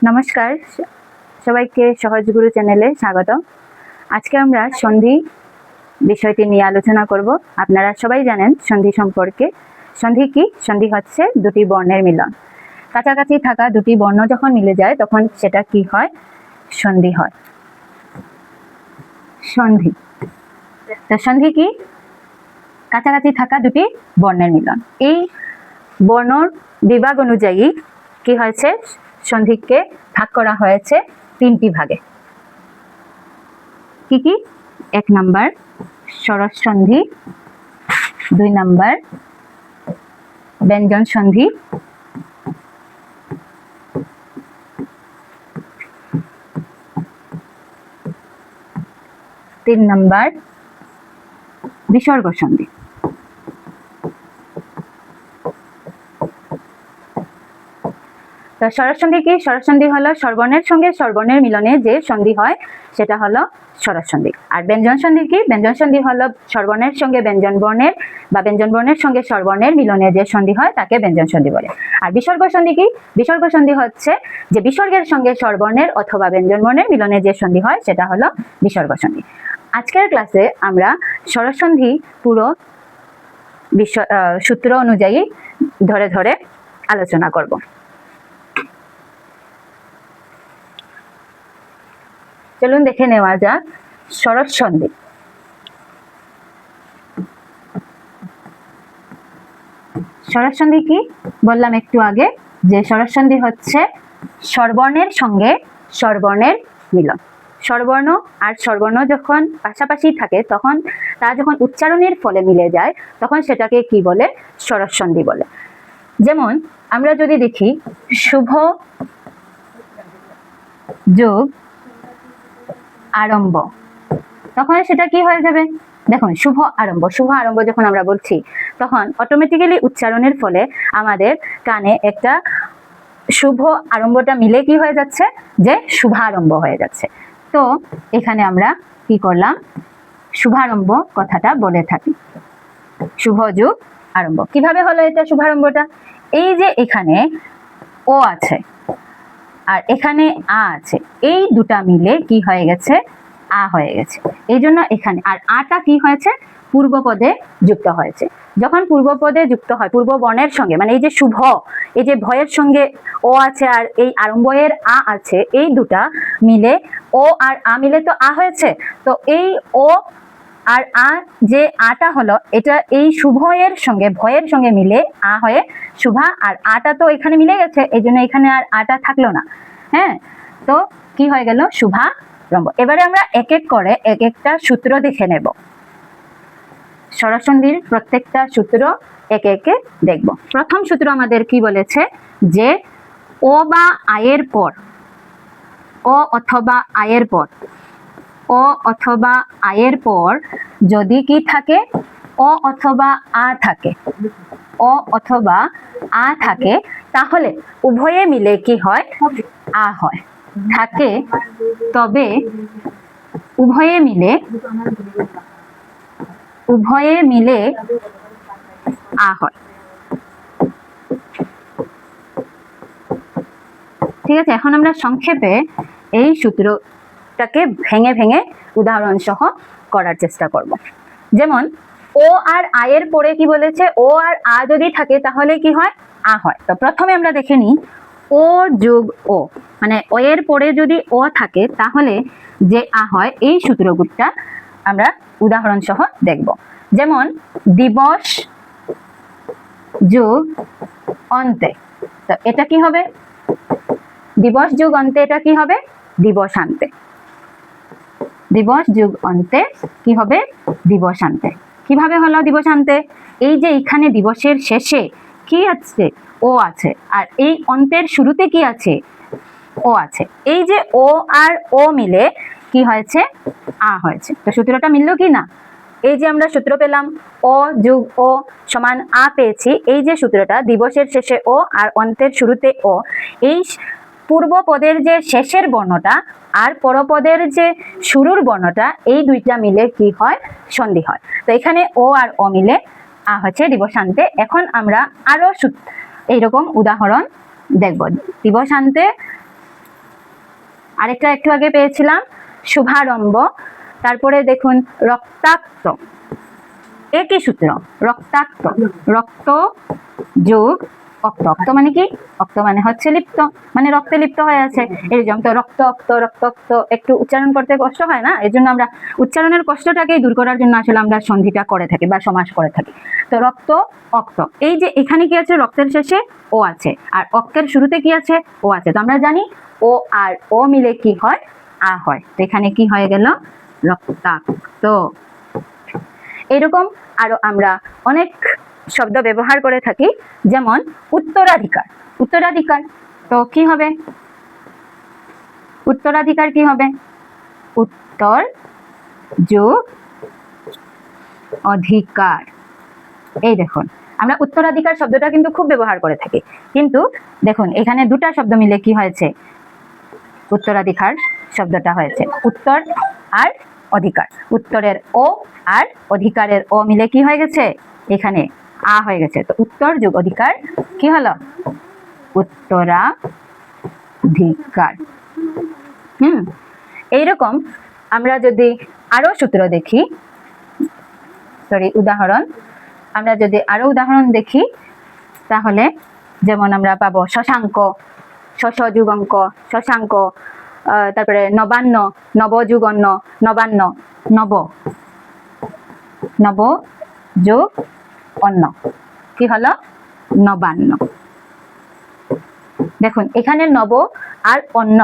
নমস্কার, সবাইকে সহজ গুরু চ্যানেলে স্বাগত। আজকে আমরা সন্ধি বিষয়টি নিয়ে আলোচনা করব। আপনারা সবাই জানেন সন্ধি সম্পর্কে। সন্ধি কি? সন্ধি হচ্ছে দুটি বর্ণের মিলন। কাছাকাছি থাকা দুটি বর্ণ যখন মিলে যায় তখন সেটা কি হয়? সন্ধি হয়। সন্ধি। তো সন্ধি কি? কাছাকাছি থাকা দুটি বর্ণের মিলন। এই বর্ণর বিভাগ অনুযায়ী কি হয়েছে? সন্ধিকে ভাগ করা হয়েছে তিনটি ভাগে। কি কি? 1 নাম্বার স্বরজ সন্ধি, 2 নাম্বার ব্যঞ্জন সন্ধি, 3 নাম্বার বিসর্গ সন্ধি। তো স্বরজ সন্ধি কি? স্বরজ সন্ধি হলো স্বরবর্ণের সঙ্গে স্বরবর্ণের মিলনে যে সন্ধি হয় সেটা হলো স্বরজ সন্ধি। আর ব্যঞ্জন সন্ধি কি? ব্যঞ্জন সন্ধি হলো স্বরবর্ণের সঙ্গে ব্যঞ্জন বর্ণের বা ব্যঞ্জন বর্ণের সঙ্গে স্বরবর্ণের মিলনে যে সন্ধি হয় তাকে ব্যঞ্জন সন্ধি বলে। আর বিসর্গ সন্ধি কি? বিসর্গ সন্ধি হচ্ছে যে বিসর্গের সঙ্গে স্বরবর্ণের অথবা ব্যঞ্জন বর্ণের মিলনে যে সন্ধি হয় সেটা হলো বিসর্গ সন্ধি। আজকের ক্লাসে আমরা স্বরজ সন্ধি পুরো সূত্র অনুযায়ী ধরে ধরে আলোচনা করব। চলুন দেখে নেওয়া যাক স্বরজ সন্ধি। স্বরজ সন্ধি কি? বললাম একটু আগে যে স্বরজ সন্ধি হচ্ছে স্বরবর্ণের সঙ্গে স্বরবর্ণের মিলন। স্বরবর্ণ আর স্বরবর্ণ যখন পাশাপাশি থাকে তখন তা যখন উচ্চারণের ফলে মিলে যায় তখন সেটাকে কি বলে? স্বরজ সন্ধি বলে। যেমন আমরা যদি দেখি শুভ যোগ আরম্ভ, তখন সেটা কি হয়ে যাবে? দেখুন, শুভ আরম্ভ। শুভ আরম্ভ যখন আমরা বলছি তখন অটোমেটিক্যালি উচ্চারণের ফলে আমাদের কানে একটা শুভ আরম্ভটা মিলে কি হয়ে যাচ্ছে? যে শুভারম্ভ হয়ে যাচ্ছে। তো এখানে আমরা কি করলাম? শুভারম্ভ কথাটা বলে থাকি। শুভ যোগ আরম্ভ। কিভাবে হলো এটা শুভারম্ভটা? এই যে এখানে ও আছে আর এখানে আ আছে, এই দুটা মিলে কি হয়ে গেছে? আ হয়ে গেছে। এই জন্য এখানে আর আটা কি হয়েছে? পূর্ব পদে যুক্ত হয়েছে। যখন পূর্ব পদে যুক্ত হয় পূর্ব বর্ণের সঙ্গে, মানে এই যে শুভ, এই যে ভয়ের সঙ্গে ও আছে আর এই আরম্ভের আ আছে, এই দুটা মিলে ও আর আ মিলে তো আ হয়েছে। তো এই ও আর আ যে আটা হলো এটা এই শুভয়ের সঙ্গে ভয়ের সঙ্গে মিলে আ হয়ে শুভা, আর আটা তো এখানে মিলে গেছে এই জন্য এখানে আর আটা থাকলো না। হ্যাঁ, তো কি হয়ে গেল? শুভারম্ভ। এবারে আমরা এক এক করে এক একটা সূত্র দেখে নেব। স্বরজ সন্ধির প্রত্যেকটা সূত্র একে একে দেখব। প্রথম সূত্র আমাদের কি বলেছে? যে ও বা আয়ের পর, ও অথবা আয়ের পর, ও অথবা আয়ের পর যদি কি থাকে? ও অথবা আ থাকে, ও অথবা আ থাকে, তাহলে উভয়ে মিলে কি হয়? আ হয়। থাকে তবে উভয়ে মিলে আ হয়। ঠিক আছে, এখন আমরা সংক্ষেপে এই সূত্রটাকে ভেঙে ভেঙে উদাহরণ সহ করার চেষ্টা করব। যেমন ও আর আয়ের পরে কি বলেছে? ও আর আ যদি থাকে তাহলে কি হয়? আ হয়। তো প্রথমে আমরা দেখে নিই ও যোগ ও, মানে ও এর পরে যদি ও থাকে তাহলে যে আ হয়, এই সূত্রগুলোটা আমরা উদাহরণ সহ দেখব। যেমন দিবস যোগ অন্তে, তো এটা কি হবে? দিবস যোগ অন্তে এটা কি হবে? দিবসান্তে। দিবস যোগ অন্তে কি হবে? দিবসান্তে। কিভাবে হলো দিবসান্তে? এই যে এখানে দিবসের শেষে কি আছে? ও আছে, আর এই অন্তের শুরুতে কি আছে? ও আছে। এই যে ও আর ও মিলে কি হয়েছে? আ হয়েছে। তো সূত্রটা মিলল কি না? এই যে আমরা সূত্র পেলাম ও যোগ ও সমান আ পেয়েছি, এই যে সূত্রটা দিবসের শেষে ও আর অন্তের শুরুতে ও, এই পূর্ব পদের যে শেষের বর্ণটা আর পরপদের যে শুরুর বর্ণটা, এই দুইটা মিলে কি হয়? সন্ধি হয়। তো এখানে ও আর ও মিলে আ হচ্ছে দিবসান্তে। এখন আমরা আরো এইরকম উদাহরণ দেখব। দিবসান্তে আরেকটা একটু আগে পেয়েছিলাম শুভারম্ভ, তারপরে দেখুন রক্তাক্ত, একই সূত্র, রক্তাক্ত, রক্ত যোগ অক্ত, অক্ত মানে কি, অক্ত মানে হচ্ছে লিপ্ত, মানে রক্তে লিপ্ত হয়ে আছে, এরকম। তো রক্ত অক্ত, রক্ত অক্ত একটু উচ্চারণ করতে কষ্ট হয় না, এই জন্য আমরা উচ্চারণের কষ্টটাকেই দূর করার জন্য আসলে আমরা সন্ধিটা করে থাকি বা সমাস করে থাকি। তো রক্ত অক্ত, এই যে এখানে কি আছে, রক্তের শেষে ও আছে আর অক্তের শুরুতে কি আছে, ও আছে। তো আমরা জানি ও আর ও মিলে কি হয়, আ হয়। তো এখানে কি হয়ে গেল, রক্তাক্ত। এরকম আরো আমরা অনেক শব্দ ব্যবহার করে থাকি, যেমন উত্তরাধিকার। উত্তরাধিকার তো কি হবে, উত্তরাধিকার কি হবে, উত্তর যোগ অধিকার। এই দেখুন আমরা উত্তরাধিকার শব্দটা কিন্তু খুব ব্যবহার করে থাকি, কিন্তু দেখুন এখানে দুটা শব্দ মিলে কি হয়েছে, উত্তরাধিকার শব্দটা হয়েছে উত্তর আর অধিকার। উত্তরের ও আর অধিকারের ও মিলে কি হয়ে গেছে, এখানে আ হয়ে গেছে। তো উত্তর যোগ অধিকার কি হলো, উত্তরাধিকার। এইরকম আমরা যদি আরো সূত্র দেখি, উদাহরণ, আমরা যদি আরো উদাহরণ দেখি তাহলে যেমন আমরা পাবো শশাঙ্ক, শশ যুগ অঙ্ক, শশাঙ্ক, তারপরে নবান্ন, নব যুগ অন্ন, নবান্ন, নব, নব যোগ অন্ন কি হলো, নবান্ন। দেখুন এখানে নব আর অন্ন,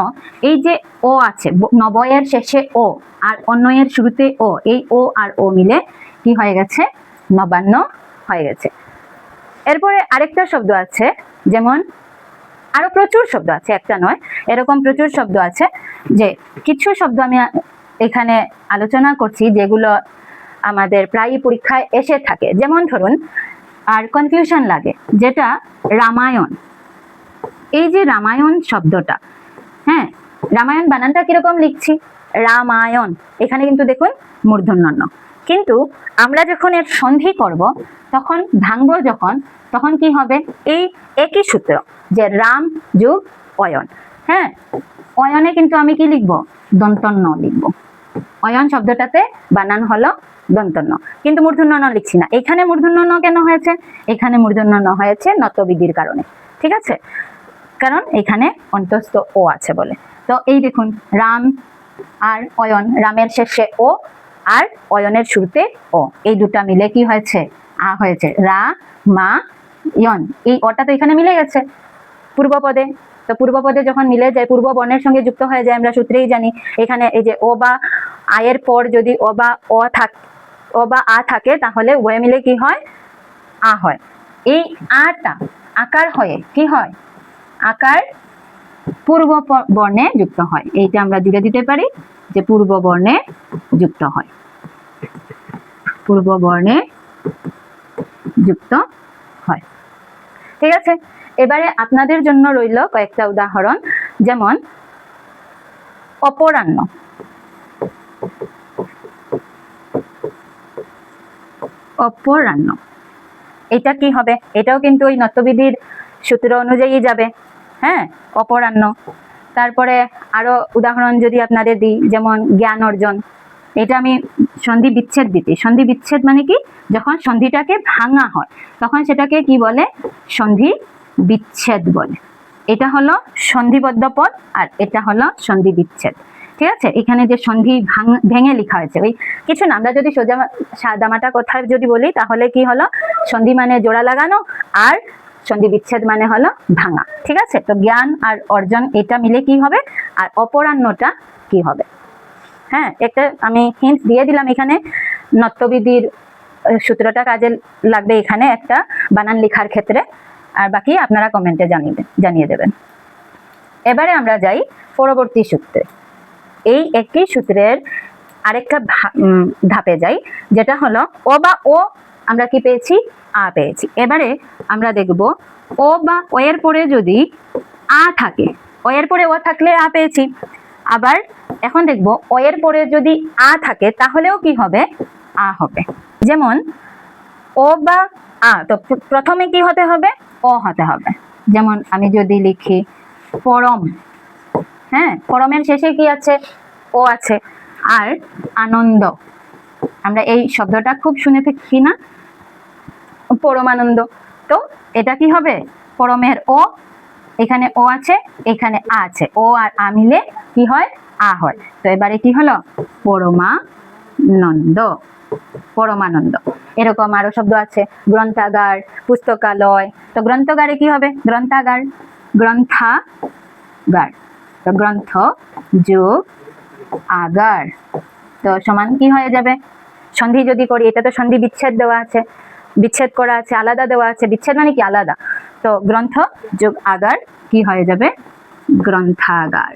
এই যে ও আছে, নবয়ের শেষে ও আর অন্যয়ের শুরুতে ও, এই ও আর ও মিলে কি হয়ে গেছে, নবান্ন হয়ে গেছে। এরপরে আরেকটা শব্দ আছে, যেমন আরো প্রচুর শব্দ আছে, একটা নয়, এরকম প্রচুর শব্দ আছে, যে কিছু শব্দ আমি এখানে আলোচনা করছি যেগুলো আমাদের প্রায়ই পরীক্ষায় এসে থাকে। যেমন ধরুন আর কনফিউশন লাগে, যেটা রামায়ণ। এই যে রামায়ণ শব্দটা, হ্যাঁ, রামায়ণ বানানটা কিরকম লিখছি, রামায়ণ, এখানে কিন্তু দেখুন মূর্ধন্য ণ, কিন্তু আমরা যখন এর সন্ধি করব, তখন ভাঙবো যখন, তখন কি হবে, এই একই সূত্র, যে রাম যোগ অয়ন। হ্যাঁ, অয়নে কিন্তু আমি কি লিখবো, দন্তন্য লিখবো। অয়ন শব্দটাতে বানান হলো দন্তন্য, কিন্তু মূর্ধন্য ণ লিখছি না। এখানে মূর্ধন্য ণ কেন হয়েছে, এখানে মূর্ধন্য ণ হয়েছে নতবিধির কারণে, ঠিক আছে, কারণ এখানে অন্তস্থ ও আছে বলে। তো এই দেখুন রাম আর অয়ন, রামের শেষে ও আর অয়নের শুরুতে ও, এই দুটা মিলে কি হয়েছে, আ হয়েছে, রা মা ইয়ন, এই অটা তো এখানে মিলে গেছে পূর্বপদে। তো পূর্বপদে যখন মিলে যায়, পূর্ব বর্ণের সঙ্গে যুক্ত হয়ে যায়, আমরা সূত্রেই জানি এখানে এই যে ও বা আয়ের পর যদি ও বা আ থাকে, তাহলে উভয় মিলে কি হয়, আ হয়। এই আটা আকার হয়ে কি হয়, আকার পূর্ব বর্ণে যুক্ত হয়। এইটা আমরা জুড়ে দিতে পারি যে পূর্ব বর্ণে যুক্ত হয়, পূর্ব বর্ণে যুক্ত হয়। ঠিক আছে, এবারে আপনাদের জন্য রইল কয়েকটা উদাহরণ, যেমন অপরাহ্ন। অপরাহ্ন এটা কি হবে, এটাও কিন্তু ওই নত্যবিধির সূত্র অনুযায়ী যাবে। হ্যাঁ, অপরাহ্ন। তারপরে আরো উদাহরণ যদি আপনাদের দিই, যেমন জ্ঞান অর্জন, এটা আমি সন্ধি বিচ্ছেদ দিতে, সন্ধি বিচ্ছেদ মানে কি, যখন সন্ধিটাকে ভাঙা হয় তখন সেটাকে কি বলে, সন্ধি বিচ্ছেদ বলে। এটা হলো সন্ধিবদ্ধ পদ আর এটা হলো সন্ধি বিচ্ছেদ। ঠিক আছে, এখানে যে সন্ধি ভেঙে লেখা হয়েছে, ওই কিছু না, আমরা যদি সোজা সাদামাটা কথা যদি বলি, তাহলে কি হলো, সন্ধি মানে জোড়া লাগানো আর সন্ধি বিচ্ছেদ মানে হলো ভাঙা। ঠিক আছে, তো জ্ঞান আর অর্জন এটা মিলে কি হবে, আর অপরাহ্নটা কি হবে। হ্যাঁ, একটা আমি হিন্ট দিয়ে দিলাম, এখানে নত্যবিধির সূত্রটা কাজে লাগবে এখানে একটা বানান লেখার ক্ষেত্রে, আর বাকি আপনারা কমেন্টে জানিয়ে দেবেন। এবারে আমরা যাই পরবর্তী সূত্রে। এই একই সূত্রের আরেকটা ধাপে যাই, যেটা হলো ও বা ও, আমরা কি পেয়েছি, আ পেয়েছি। এবারে আমরা দেখব ও বা ও এর পরে যদি আ থাকে, ও এর পরে ও থাকলে আ পেয়েছি। আবার এখন দেখব ও এর পরে যদি আ থাকে, তাহলেও কি হবে, আ হবে। যেমন ও বা আ, তো প্রথমে কি হতে হবে, ও হতে হবে। যেমন আমি যদি লিখি পরম, হ্যাঁ, পরমের শেষে কি আছে? ও আছে। আর আনন্দ, আমরা এই শব্দটা খুব শুনে থাকি না, পরমানন্দ। তো এটা কি হবে? পরমের ও, এখানে ও আছে, এখানে আ আছে, ও আর আ মিলে কি হয়? আ হয়। তো এবারে কি হলো? পরমানন্দ, পরমানন্দ। এরকম আরো শব্দ আছে, গ্রন্থাগার, পুস্তকালয়। তো গ্রন্থাগারে কি হবে? গ্রন্থাগার, গ্রন্থাগার। তো গ্রন্থ যোগ আগার, তো সমান কি হয়ে যাবে? সন্ধি যদি করি, এটা তো সন্ধি বিচ্ছেদ দেওয়া আছে, বিচ্ছেদ করা আছে, আলাদা দেওয়া আছে। বিচ্ছেদ মানে কি? আলাদা। তো গ্রন্থ যোগ আগার কি হয়ে যাবে? গ্রন্থাগার,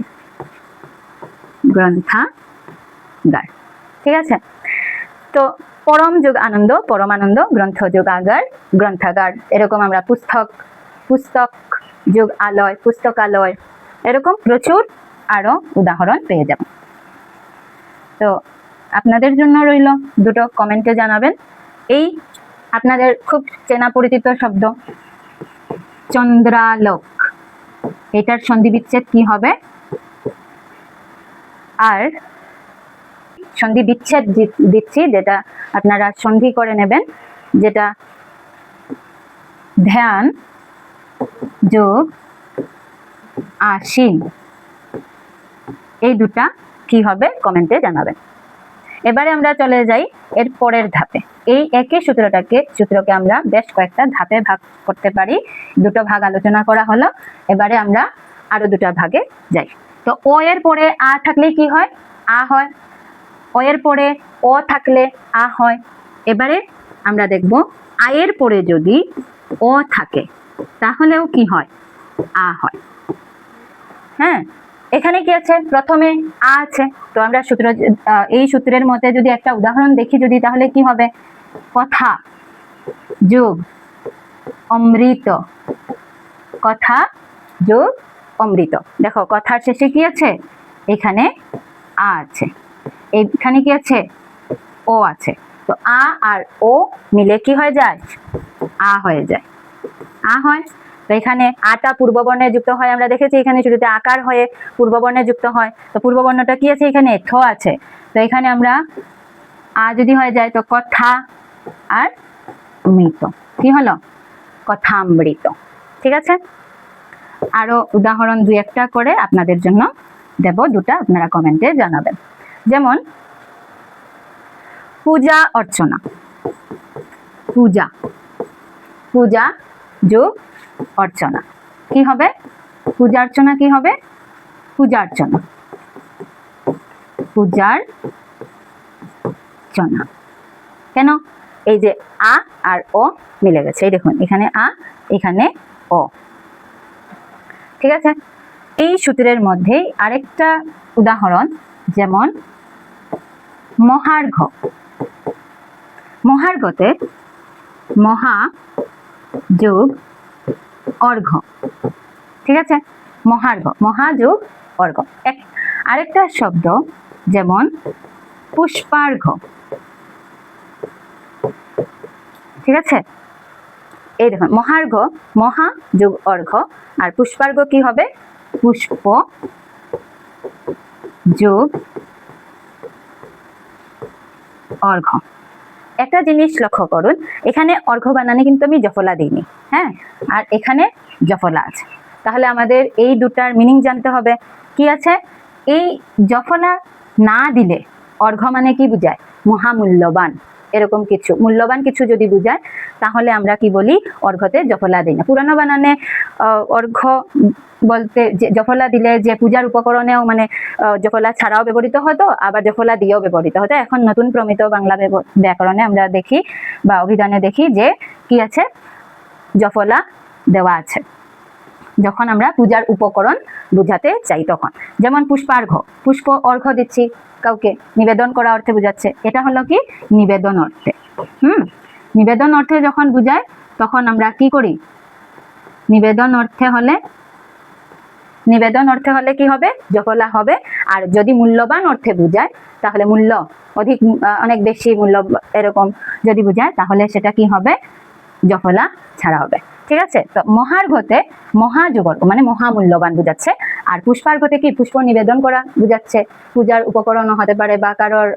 গ্রন্থাগার। ঠিক আছে? তো পরম যোগ আনন্দ, পরমানন্দ, গ্রন্থ যোগ আগার, গ্রন্থাগার। এরকম আমরা পুস্তক, পুস্তক যোগ আলয়, পুস্তকালয়। এরকম প্রচুর আরো উদাহরণ পেয়ে যাব। তো আপনাদের জন্য রইল, দুটো কমেন্টে জানাবেন। এই আপনাদের খুব চেনা পরিচিত শব্দ চন্দ্রালোক, এটার সন্ধি বিচ্ছেদ কি হবে? আর সন্ধি বিচ্ছেদ দিচ্ছি, যেটা আপনারা সন্ধি করে নেবেন, যেটা ধ্যান যোগ আশীন। এই দুটা কি হবে? কমেন্টে জানাবেন। এবারে আমরা চলে যাই এর পরের ধাপে। এই একই সূত্রকে আমরা বেশ কয়েকটা ধাপে ভাগ করতে পারি। দুটো ভাগ আলোচনা করা হলো, এবারে আমরা আরো দুটো ভাগে যাই। তো ও এর পরে আ থাকলে কি হয়? আ হয়। ও এর পরে ও থাকলে আ হয়। এবারে আমরা দেখব আ এর পরে যদি ও থাকে তাহলেও কি হয়? আ হয়। হ্যাঁ, এখানে কি আছে? প্রথমে আ আছে। তো আমরা এই সূত্রের মধ্যে যদি একটা উদাহরণ দেখি যদি, তাহলে কি হবে? কথা যোগ অমৃত, কথা যোগ অমৃত। দেখো কথার শেষে কি আছে? এখানে আ আছে, এখানে কি আছে? ও আছে। তো আ আর ও মিলে কি হয়ে যায়? আ হয়ে যায়, আ হয়। তো এখানে আটা পূর্ববর্ণে যুক্ত হয়, আমরা দেখেছি এখানে শুরুতে আকার হয়ে পূর্ববর্ণে যুক্ত হয়। তো পূর্ববর্ণটা কি আছে? এখানে থ আছে। তো এখানে আমরা আ যদি হয়ে যায় তো কথা আর মৃত, কি হলো? কথামৃত। ঠিক আছে? আরো উদাহরণ দুই একটা করে আপনাদের জন্য দেব, দুটা আপনারা কমেন্টে জানাবেন। যেমন পূজা অর্চনা, পূজা, পূজা যোগ অর্চনা কি হবে? পূজা অর্চনা কি হবে? পূজার্চনা, পূজার্চনা। কেন? এই যে আ আর ও মিলে গেছে, এই দেখুন এখানে আ, এখানে ও। ঠিক আছে? এই সূত্রের মধ্যে আরেকটা উদাহরণ, যেমন মহার্ঘ। মহার্ঘতে মহা যোগ অর্ঘ। ঠিক আছে? মহার্ঘ, মহা যোগ অর্ঘ। আরেকটা শব্দ যেমন পুষ্পার্ঘ। ঠিক আছে? এই দেখুন মহার্ঘ, মহা যোগ অর্ঘ, আর পুষ্পার্ঘ কি হবে? পুষ্প যোগ অর্ঘ। একটা জিনিস লক্ষ্য করুন, এখানে অর্ঘ বানানে কিন্তু আমি জফলা দিইনি, হ্যাঁ, আর এখানে জফলা আছে। তাহলে আমাদের এই দুটার মিনিং জানতে হবে। কি আছে? এই জফলা না দিলে অর্ঘ মানে কি বুঝায়? মহামূল্যবান, এরকম কিছু, মূল্যবান কিছু যদি বুঝায় তাহলে আমরা কি বলি? অর্ঘতে জফলা দিই না। পুরানো বানানে অর্ঘ বলতে জফলা দিলে যে পূজার উপকরণেও মানে জফলা ছাড়াও ব্যবহৃত হতো, আবার জফলা দিয়েও ব্যবহৃত হতো। এখন নতুন প্রমিত বাংলা ব্যাকরণে আমরা দেখি বা অভিধানে দেখি যে কি আছে? জফলা দেওয়া আছে যখন আমরা পূজার উপকরণ বুঝাতে চাই তখন। যেমন পুষ্পার্ঘ, পুষ্প অর্ঘ দিচ্ছি কাউকে, নিবেদন করা অর্থে বুঝাচ্ছে। এটা হলো কি? নিবেদন অর্থে। নিবেদন অর্থে যখন বুঝায় তখন আমরা কি করি? নিবেদন অর্থে হলে কি হবে? জফলা হবে। আর যদি মূল্যবান অর্থে বুঝায় তাহলে মূল্য অধিক, অনেক বেশি মূল্য এরকম যদি বুঝায় তাহলে সেটা কি হবে? জফলা ছাড়া হবে। ঠিক আছে। তো মহার্ঘতে মহাযুগল মানে মহামূল্যবান বুঝাচ্ছে, আর পুষ্পার্ঘতে কি পুষ্প নিবেদন করা বুঝাচ্ছে, পূজার উপকরণ হতে পারে বা কারোর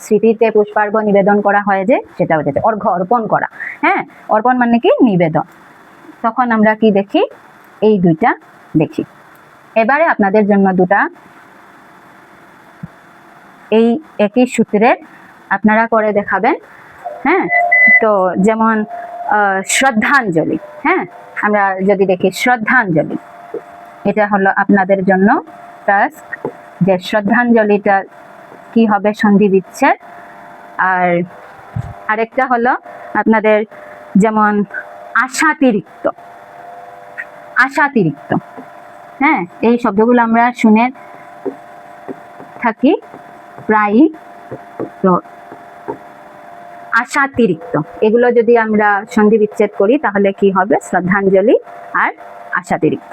স্মৃতিতে পুষ্পার্ঘ নিবেদন করা হয় যে সেটা বুঝাচ্ছে, অর্ঘ অর্পণ করা। হ্যাঁ, অর্পণ মানে কি নিবেদন। তখন আমরা কি দেখি, এই দুইটা দেখি। এবারে আপনাদের জন্য দুটা এই একই সূত্রের আপনারা করে দেখাবেন। হ্যাঁ, তো যেমন শ্রদ্ধাঞ্জলি। হ্যাঁ, আমরা যদি দেখি শ্রদ্ধাঞ্জলি, এটা হলো আপনাদের জন্য টাস্ক, যে শ্রদ্ধাঞ্জলিটা কি হবে, সন্ধি বিচ্ছেদ। আর আরেকটা হলো আপনাদের যেমন আশাতিরিক্ত। আশাতিরিক্ত, হ্যাঁ, এই শব্দগুলো আমরা শুনে থাকি প্রায়ই। তো আশাতিরিক্ত, এগুলো যদি আমরা সন্ধি বিচ্ছেদ করি তাহলে কি হবে, শ্রদ্ধাঞ্জলি আর আশাতিরিক্ত।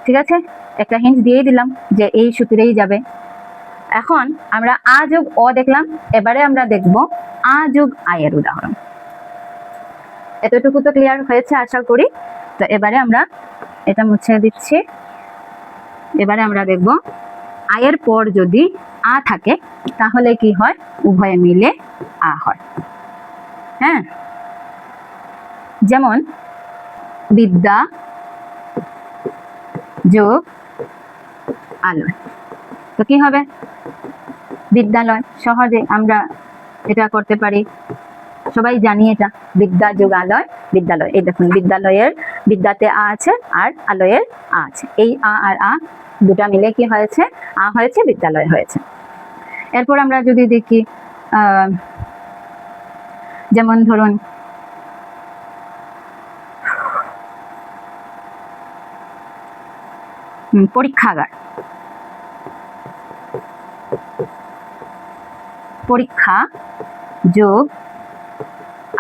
ঠিক আছে, একটা হিন্ট দিয়ে দিলাম যে এই সূত্রেই যাবে। এখন আমরা আ যোগ অ দেখলাম, এবারে আমরা দেখব আ যোগ আয়ের উদাহরণ। এতটুকু তো ক্লিয়ার হয়েছে আশা করি। তো এবারে আমরা এটা মুছে দিচ্ছি। এবারে আমরা দেখব আয়ের পর যদি আ থাকে তাহলে কি হয়, উভয়ে মিলে আ হয়। হ্যাঁ, যেমন বিদ্যা যোগ আলয়, তো কি হবে, বিদ্যালয়। সহজে আমরা এটা করতে পারি, সবাই জানি এটা, বিদ্যা যোগ আলয় বিদ্যালয়। এই দেখুন, বিদ্যালয়ের বিদ্যাতে আ আছে আর আলয়ের আ আছে, এই আ আর আ দুটা মিলে কি হয়েছে, আ হয়েছে, বিদ্যালয় হয়েছে। এরপর আমরা যদি দেখি যেমন ধরুন পরীক্ষাগার। পরীক্ষা যোগ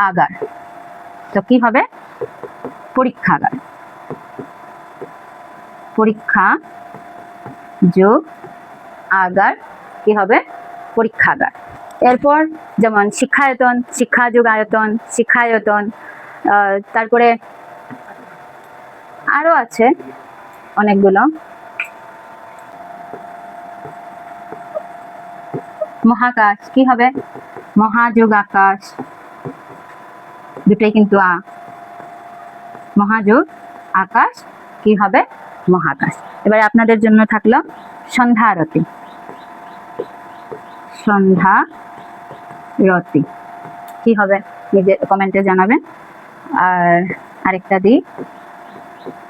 আগার, তো কি হবে, পরীক্ষাগার। পরীক্ষা যোগ আগার কি হবে, পরীক্ষাগার। এরপর যেমন শিক্ষায়তন, শিক্ষা যোগ আয়তন, শিক্ষায়তন। তারপরে আরো আছে অনেকগুলো, মহাকাশ কি হবে, মহাযোগ আকাশ, দুটোই কিন্তু আ। মহাযোগ আকাশ কি হবে, মহাকাশ। এবারে আপনাদের জন্য থাকলো সন্ধ্যারতি। সন্ধ্যারতি কি হবে, নিজে কমেন্টে জানাবেন। আর আরেকটা দিই,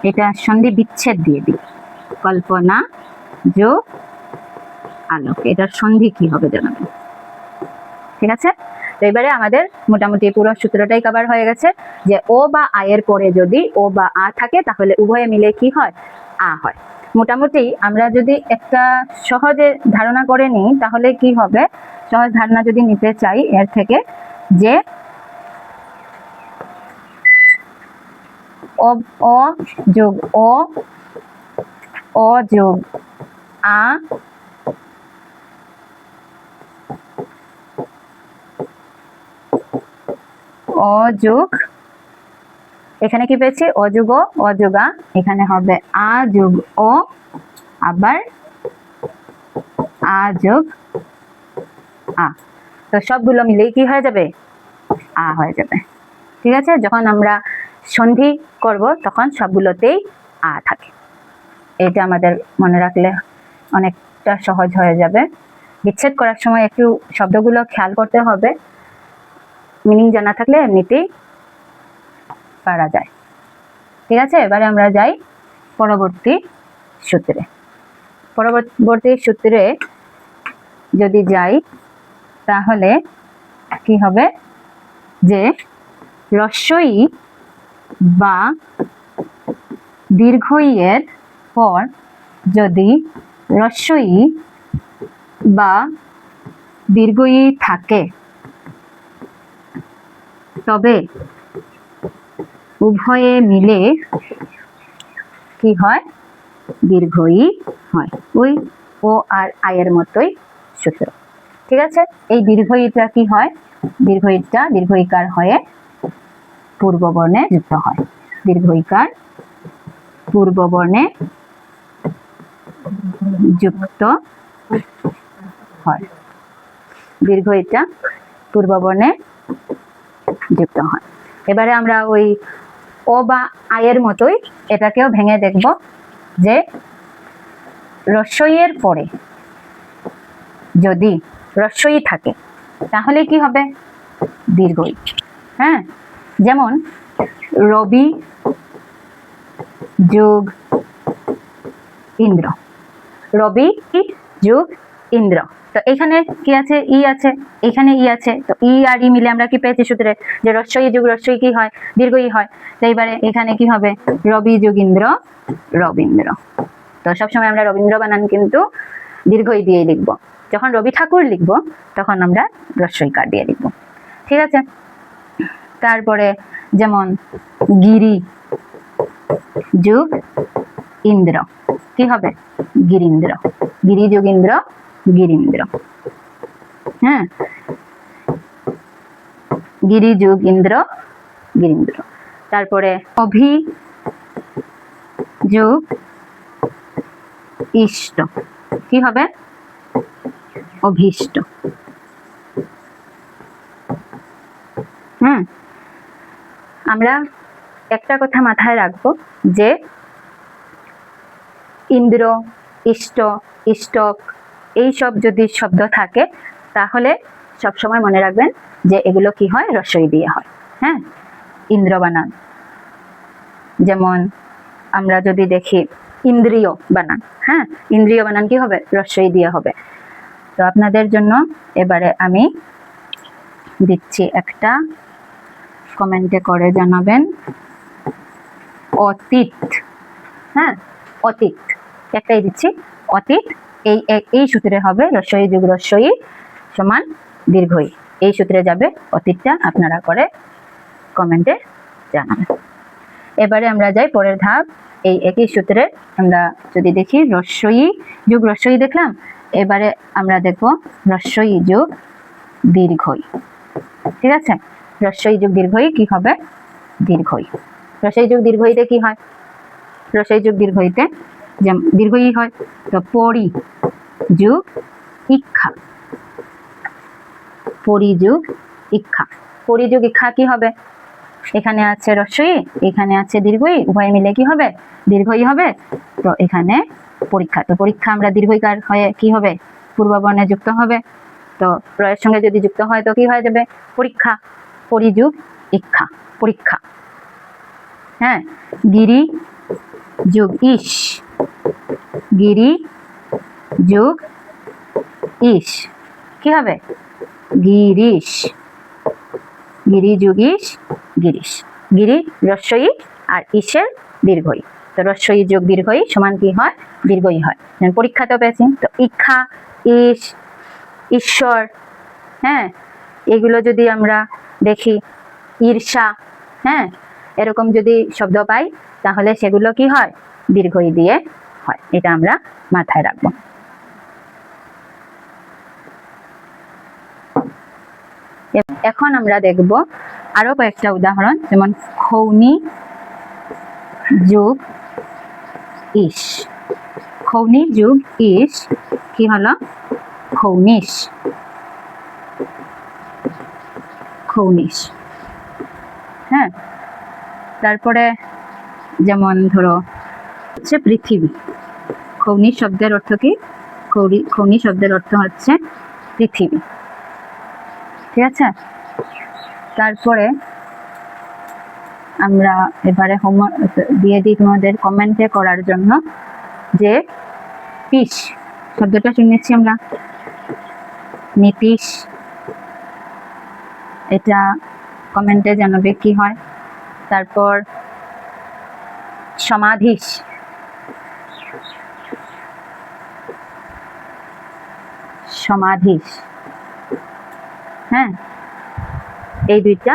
এটা সন্ধি বিচ্ছেদ দিয়ে দিই, কল্পনা যোগ আলোক, এটার সন্ধি কি হবে জানাবেন। ঠিক আছে, তো এবারে আমাদের মোটামুটি পুরো সূত্রটাই কভার হয়ে গেছে, যে ও বা আয়ের পরে যদি ও বা আ থাকে তাহলে উভয়ে মিলে কি হয়, আ হয়। মোটামুটি আমরা যদি একটা সহজে ধারণা করে নিই তাহলে কি হবে, সহজ ধারণা যদি নিতে চাই এর থেকে, যে অ যোগ অ যোগ আ অযোগ, এখানে কি পেয়েছি, অযোগ অযোগা, এখানে হবে আ যোগ ও, আবার আ যোগ আ, তো সবগুলো মিলেই কি হয়ে যাবে, আ হয়ে যাবে। ঠিক আছে, যখন আমরা সন্ধি করব তখন সবগুলোতেই আ থাকে। এটা আমাদের মনে রাখলে অনেকটা সহজ হয়ে যাবে। বিচ্ছেদ করার সময় একটু শব্দগুলো খেয়াল করতে হবে, মিনিং জানা থাকলে এমনিতেই পারা যায়। ঠিক আছে, এবারে আমরা যাই পরবর্তী সূত্রে। পরবর্তী সূত্রে যদি যাই তাহলে কি হবে, যে রস্বই বা দীর্ঘই এর পর যদি রস্বই বা দীর্ঘই থাকে তবে উভয়ে মিলে কি হয়, দীর্ঘই হয়। ওই ও আর আয়ের মতোই সূত্র। ঠিক আছে, এই দীর্ঘইটা কি হয়, দীর্ঘইটা দীর্ঘইকার হয়ে পূর্ব বর্ণে যুক্ত হয়। দীর্ঘ ইকার পূর্ব বর্ণে যুক্ত হয়। দীর্ঘ ইটা পূর্ব বর্ণে যুক্ত হয়। এবারে আমরা ওই ও বা আয়ের মতোই এটাকেও ভেঙে দেখব যে রস্বইয়ের পরে যদি রস্বই থাকে তাহলে কি হবে? দীর্ঘই। হ্যাঁ, যেমন রবি যোগ ইন্দ্র, রবি যোগ ইন্দ্র। তো এখানে কি আছে? ই আছে, এখানে ই আছে। তো ই আর ই মিলে আমরা কি পেয়েছি সূত্রে? যে রস্বই যোগ রস্বই কি হয়? দীর্ঘই হয়। তো এইবারে এখানে কি হবে? রবি যোগ ইন্দ্র, রবীন্দ্র। তো সবসময় আমরা রবীন্দ্র বানান কিন্তু দীর্ঘই দিয়ে লিখব। যখন রবি ঠাকুর লিখব তখন আমরা রস্বইকার দিয়ে লিখব। ঠিক আছে? তারপরে যেমন গিরি যোগ ইন্দ্র কি হবে? গিরীন্দ্র। গিরি যোগ ইন্দ্র, গিরীন্দ্র। হ্যাঁ, গিরি যোগ ইন্দ্র, গিরীন্দ্র। তারপরে অভি যোগ ইষ্ট কি হবে? অভীষ্ট। আমরা একটা কথা মাথায় রাখবো যে ইন্দ্র, ইষ্ট, ইষ্টক এইসব যদি শব্দ থাকে তাহলে সবসময় মনে রাখবেন যে এগুলো কি হয়? রস্বই দিয়ে হয়। হ্যাঁ, ইন্দ্র বানান। যেমন আমরা যদি দেখি ইন্দ্রিয় বানান, হ্যাঁ, ইন্দ্রিয় বানান কি হবে? রস্বই দিয়ে হবে। তো আপনাদের জন্য এবারে আমি দিচ্ছি একটা, কমেন্টে করে জানাবেন। অতীত। হ্যাঁ, অতীত একটাই দিচ্ছি, অতীত। এই সূত্রে হবে রস্বই যোগ রস্বই সমান দীর্ঘই। এই সূত্রে যাবে অতীতটা, আপনারা করে কমেন্টে জানাবেন। এবারে আমরা যাই পরের ধাপ। এই একই সূত্রে আমরা যদি দেখি রস্বই যোগ রস্বই দেখলাম, এবারে আমরা দেখব রস্বই যোগ দীর্ঘই। ঠিক আছে? রস্বই যোগ দীর্ঘই কি হবে? দীর্ঘই। রস্বই যোগ দীর্ঘইতে কি হয়? রস্বই যোগ দীর্ঘইতে যেমন দীর্ঘই হয়। তো পরি যোগ ইক্ষা, পরি যোগ ইক্ষা। পরি যোগ ইক্ষা কি হবে? এখানে আছে রস্বই, এখানে আছে দীর্ঘই, উভয় মিলে কি হবে? দীর্ঘই হবে। তো এখানে পরীক্ষা, তো পরীক্ষা আমরা দীর্ঘইকার হয়ে কি হবে? পূর্ব বর্ণে যুক্ত হবে। তো প্রয়ের সঙ্গে যদি যুক্ত হয় তো কি হয়ে যাবে? পরীক্ষা। পরিযোগ ইক্ষা, পরীক্ষা। হ্যাঁ, গিরি যোগ ইস, গিরি যোগ ইস কি হবে? গিরিশ। গিরি যোগ ইস, গিরিশ। গিরি রস্বই আর ইসের দীর্ঘই। তো রস্বই যোগ দীর্ঘই সমান কি হয়? দীর্ঘই হয়। পরীক্ষাতেও পেয়েছি। তো ইক্ষা, ইস, ঈশ্বর, হ্যাঁ, এগুলো যদি আমরা দেখি, ঈর্ষা, হ্যাঁ, এরকম যদি শব্দ পাই তাহলে সেগুলো কি হয়? দীর্ঘই দিয়ে হয়। এটা আমরা মাথায় রাখবো। এখন আমরা দেখব আরো কয়েকটা উদাহরণ, যেমন খৌনি যোগ ইস। খৌনি যোগ ইস কি হলো? খৌনিশ। খৌনিশ। হ্যাঁ, তারপরে যেমন ধরো হচ্ছে পৃথিবী। খৌনি শব্দের অর্থ কি? খৌনি শব্দের অর্থ হচ্ছে পৃথিবী। ঠিক আছে? তারপরে আমরা এবারে হোমওয়ার্ক দিয়ে দিই তোমাদের কমেন্টে করার জন্য, যে পিস শব্দটা শুনেছি আমরা, নীতিশ, এটা কমেন্টে জানাবে কি হয়। তারপর সমাধিশ, সমাধিশ। হ্যাঁ, এই দুইটা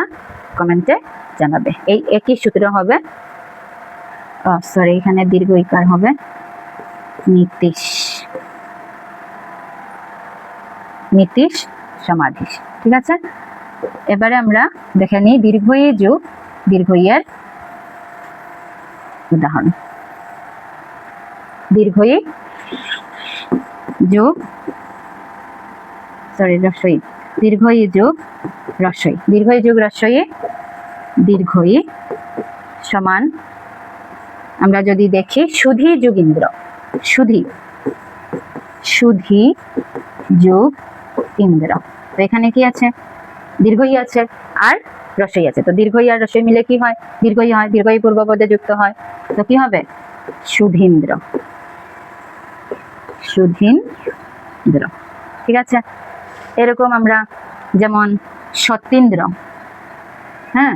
কমেন্টে জানাবে। এই একই সূত্র হবে, সরি এখানে দীর্ঘ ইকার হবে, নীতিশ। নীতিশ, সমাধিশ। ঠিক আছে? এবারে আমরা দেখে নিই দীর্ঘই যোগ দীর্ঘইয়ের উদাহরণ। দীর্ঘই যোগ রস্বই, দীর্ঘই যোগ রস্বই, দীর্ঘই যোগ রস্বই, দীর্ঘই সমান আমরা যদি দেখি সুধি যোগ ইন্দ্র, সুধি, সুধি যোগ ইন্দ্র। তো এখানে কি আছে? দীর্ঘই আছে আর রস্বই আছে। তো দীর্ঘই আর রস্বই মিলে কি হয়? দীর্ঘই হয়। দীর্ঘই পূর্ব পদে যুক্ত হয়, তো কি হবে? সুধীন্দ্র, সুধীন্দ্র। ঠিক আছে। এরকম আমরা যেমন সতীন্দ্র, হ্যাঁ,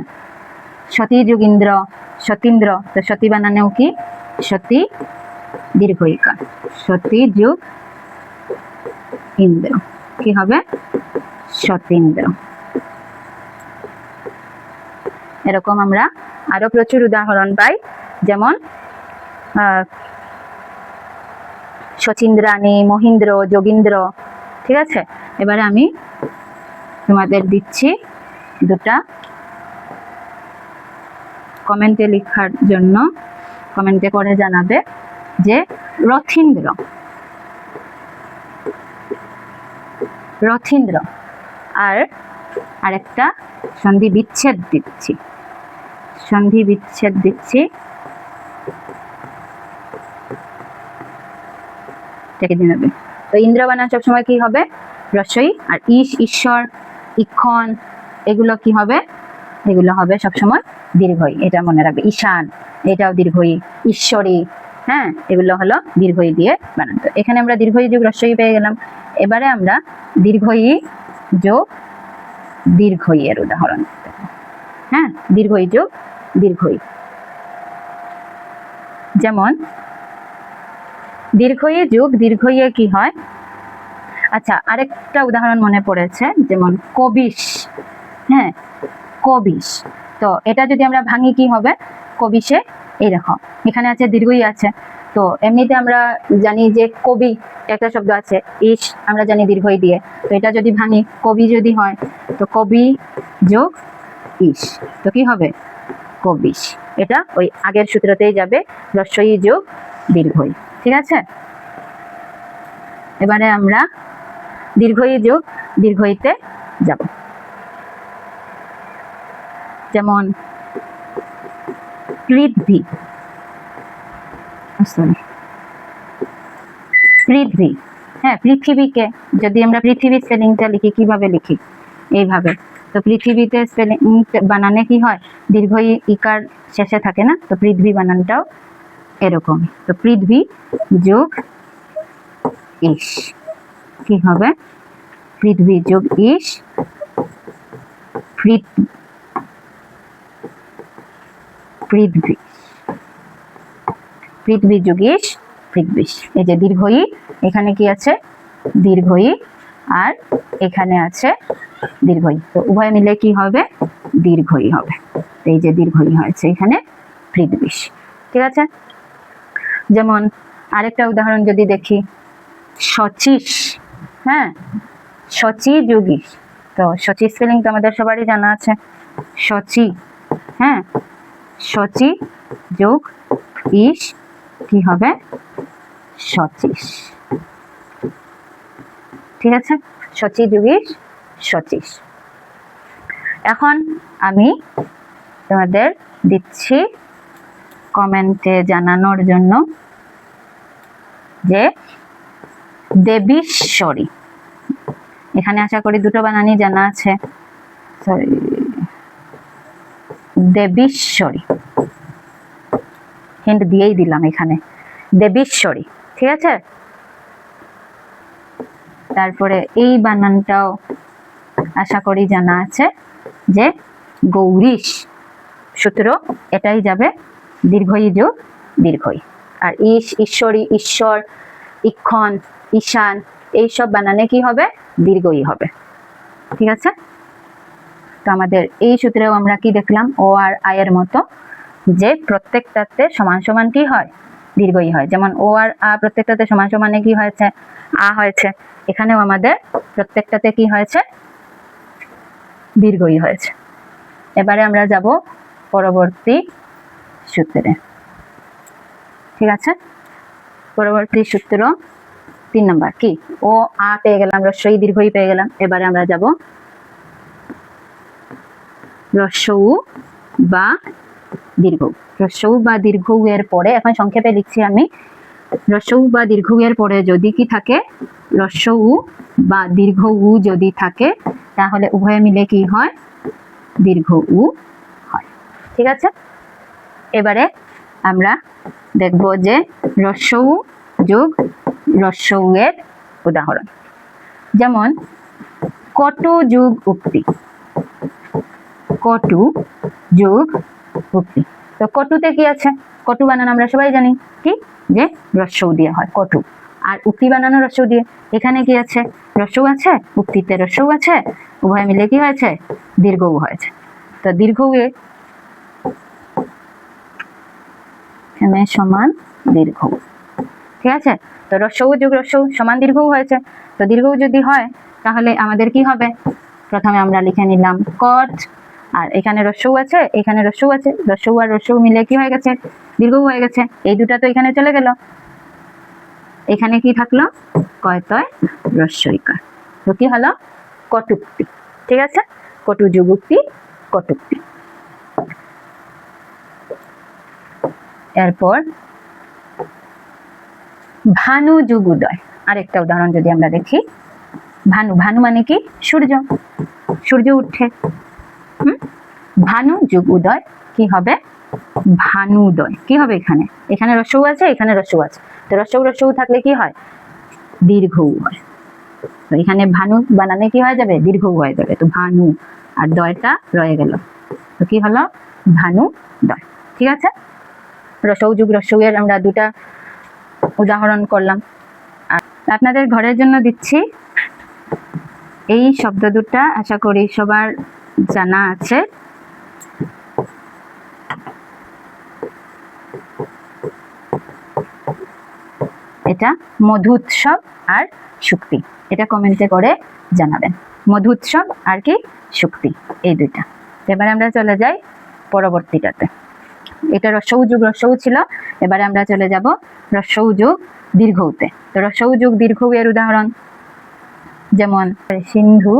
সতী যোগীন্দ্র, সতীন্দ্র। তো সতী বানানেও কি? সতী দীর্ঘইকার, সতী যোগ ইন্দ্র, কি হবে? সতীন্দ্র। এরকম আমরা আরো প্রচুর উদাহরণ পাই, যেমন শচীন্দ্রাণী, মহীন্দ্র, যোগীন্দ্র। ঠিক আছে। এবারে আমি তোমাদের দিচ্ছি দুটা কমেন্টে লেখার জন্য, কমেন্টে করে জানাবে যে রথীন্দ্র, রথীন্দ্র। আর আরেকটা সন্ধি বিচ্ছেদ দিচ্ছি, সন্ধি বিচ্ছেদ দিচ্ছি। তো ইন্দ্র বানান সবসময় কি হবে? রস্বই। আর ঈশ, ঈশ্বর, ইক্ষণ এগুলো কি হবে? এগুলো হবে সবসময় দীর্ঘই, এটা মনে রাখবে। ঈশান এটাও দীর্ঘই, ঈশ্বরী, হ্যাঁ, এগুলো হলো দীর্ঘই দিয়ে বানান। তো এখানে আমরা দীর্ঘই যোগ রস্বই পেয়ে গেলাম। এবারে আমরা দীর্ঘই যোগ দীর্ঘই এর উদাহরণ, হ্যাঁ, দীর্ঘই যোগ দীর্ঘই। যেমন দীর্ঘই যোগ দীর্ঘই কি হয়? আচ্ছা, আরেকটা উদাহরণ মনে পড়েছে, যেমন কবিশ, হ্যাঁ, কবিশ। তো এটা যদি আমরা ভাঙি কি হবে? কবিশে, এই দেখো এখানে আছে দীর্ঘই আছে। তো এমনিতে আমরা জানি যে কবি একটা শব্দ আছে, ইশ আমরা জানি দীর্ঘই দিয়ে। তো এটা যদি ভাঙি, কবি যদি হয়, তো কবি যোগ ইশ, তো কি হবে? কবিশ। এটা ওই আগের সূত্রতেই যাবে, রস্বই যোগ দীর্ঘই। ঠিক আছে। এবারে আমরা দীর্ঘই যোগ দীর্ঘইতে যাব। যেমন পৃথ্বী, পৃথ্বী, হ্যাঁ, পৃথিবীকে যদি আমরা পৃথিবী স্পেলিংটা লিখি, কিভাবে লিখি? এইভাবে। তো পৃথিবীতে স্পেলিং বানানে কি হয়? দীর্ঘই ইকার শেষে থাকে না? তো পৃথ্বী বানানটাও এরকম। তো পৃথ্বী যোগ ইশ, কি হবে? পৃথ্বী যোগ ইশ, পৃথ্বী, পৃথ্বী যোগ ইশ, পৃথ্বীশ। এই যে দীর্ঘই, এখানে কি আছে? দীর্ঘই, আর এখানে আছে দীর্ঘই। তো উভয় মিলে কি হবে? দীর্ঘই হবে। এই যে দীর্ঘই হয়েছে এখানে, পৃথ্বীশ। ঠিক আছে। যেমন আরেকটা উদাহরণ যদি দেখি, শচীশ, হ্যাঁ, শচী যোগীশ। তো শচী স্পেলিং তো আমাদের সবারই জানা আছে, শচী, হ্যাঁ, শচী যোগ ইশ, কি হবে? শচীশ। ঠিক আছে। শচী যোগ ইশ, শচীশ। এখন আমি তোমাদের দিচ্ছি কমেন্টে জানানোর জন্য যে দেবীশ্বরী, এখানে আশা করি দুটো বানানই জানা আছে। সরি, দেবীশ্বরী, হিন্ট দিয়েই দিলাম এখানে, দেবীশ্বরী। ঠিক আছে। তারপরে এই বানানটাও আশা করি জানা আছে, যে গৌরীশ। সূত্র এটাই যাবে, দীর্ঘই যোগ দীর্ঘই। আর ঈশ, ঈশ্বরী, ঈশ্বর, ইক্ষণ, ঈশান এইসব বানানে কি হবে? দীর্ঘই হবে। ঠিক আছে। তো আমাদের এই সূত্রেও আমরা কি দেখলাম? ও আর আয়ের মতো, যে প্রত্যেকটাতে সমান সমান কি হয়? দীর্ঘই হয়। যেমন ও আর আ প্রত্যেকটাতে সমান সমানে কি হয়েছে? আ হয়েছে। এখানেও আমাদের প্রত্যেকটাতে কি হয়েছে? দীর্ঘই হয়েছে। এবারে আমরা যাব পরবর্তী সূত্রে। ঠিক আছে, পরবর্তী সূত্র 3 নম্বর কি? ও আ পেয়ে গেলাম, রস্বই দীর্ঘই পেয়ে গেলাম। এবারে আমরা যাব রস্বউ বা দীর্ঘ। রস্বউ বা দীর্ঘ এর পরে, এখন সংক্ষেপে লিখছি আমি, রস্বউ বা দীর্ঘ এর পরে যদি কি থাকে, রস্বউ বা দীর্ঘ উ যদি থাকে, তাহলে উভয়ে মিলে কি হয়? দীর্ঘ উ হয়। ঠিক আছে, এবারে আমরা দেখব যে রস্বউ যোগ রস্বউ এর উদাহরণ। যেমন কটু যোগ উক্তি। কটু যোগ উক্তি। তো কটুতে কি আছে? কটু বানান আমরা সবাই জানি কি, যে রস্বউ দিয়ে হয় কটু। আর উক্তি বানানো রস্বউ দিয়ে। এখানে কি আছে? রস্বউ আছে, উক্তিতে রস্বউ আছে, উভয় মিলে কি হয়েছে? দীর্ঘ উ হয়েছে। তো দীর্ঘ এ এখানে সমান দীর্ঘ। ঠিক আছে, তো রস্বউ যোগ রস্বউ সমান দীর্ঘ হয়েছে। তো দীর্ঘ যদি হয় তাহলে আমাদের কি হবে? প্রথমে আমরা লিখে নিলাম কট, আর এখানে রস্বউ আছে, এখানে রস্বউ আছে, রস্বউ আর রস্বউ মিলে কি হয়ে গেছে? দীর্ঘ হয়ে গেছে। এই দুটা তো এখানে চলে গেল, এখানে কি থাকলো? কয় তয় রস্বইকার। তো কি হলো? কটুক্তি। ঠিক আছে, কটু যোগ উক্তি, কটুক্তি। এরপর ভানু যোগ উদয়। আরেকটা উদাহরণ যদি আমরা দেখি, ভানু, ভানু মানে কি? সূর্য, সূর্য উঠে। ভানু যোগ উদয় কি হবে? ভানুদয়। কি হবে? এখানে, এখানে রস্বউ আছে, এখানে রস্বউ আছে, তো রস্বউ রস্বউ থাকলে কি হয়? দীর্ঘ উ হয়। তো এখানে ভানু বানানে কি হয়ে যাবে? দীর্ঘ উ হয়ে যাবে। তো ভানু আর দয়টা রয়ে গেল, তো কি হলো? ভানু দয়। ঠিক আছে, রস্বউ যোগ রস্বউ এর আমরা দুটা উদাহরণ করলাম। আর আপনাদের ঘরের জন্য দিচ্ছি, এই শব্দ দুটা আশা করি সবার জানা আছে। এটা মধুৎসব আর শুক্তি। এটা কমেন্টে করে জানাবেন। মধুৎসব আর কি? শুক্তি, এই দুইটা। এবারে আমরা চলে যাই পরবর্তীটাতে। এটা রস্বউ যোগ রস্বউ ছিল, এবারে আমরা চলে যাব রস্বউ যোগ দীর্ঘউতে। তো রস্বউ যোগ দীর্ঘউ এর উদাহরণ, যেমন সিন্ধু,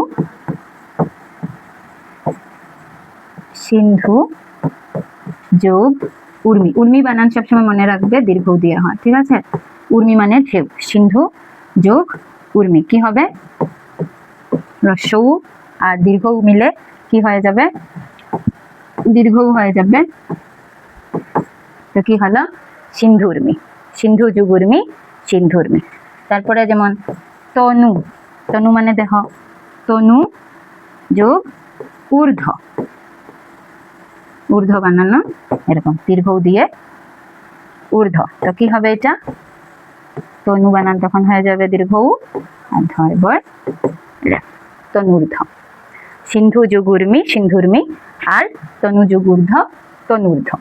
সিন্ধু যোগ উর্মি। উর্মি বানান সবসময় মনে রাখবে দীর্ঘ দিয়ে হয়। ঠিক আছে, উর্মি মানে ঢেউ। সিন্ধু যোগ উর্মি কি হবে? রস্বউ আর দীর্ঘ মিলে কি হয়ে যাবে? দীর্ঘ হয়ে যাবে। তো কি হলো? সিন্ধু উর্মি। সিন্ধু যোগ উর্মি, সিন্ধু উর্মি। তারপরে যেমন তনু, তনু মানে দেহ, তনু যোগ ঊর্ধ্ব। ঊর্ধ্ব বানানো এরকম দীর্ঘ দিয়ে ঊর্ধ্ব। তো কি হবে এটা? তনু বানান তখন হয়ে যাবে দীর্ঘ উ, আর ধরবর তনুর্ধ্ব। সিন্ধু যোগ উর্মি, সিন্ধুর্মি, আর তনু যোগ ঊর্ধ্ব, তনুর্ধ্ব।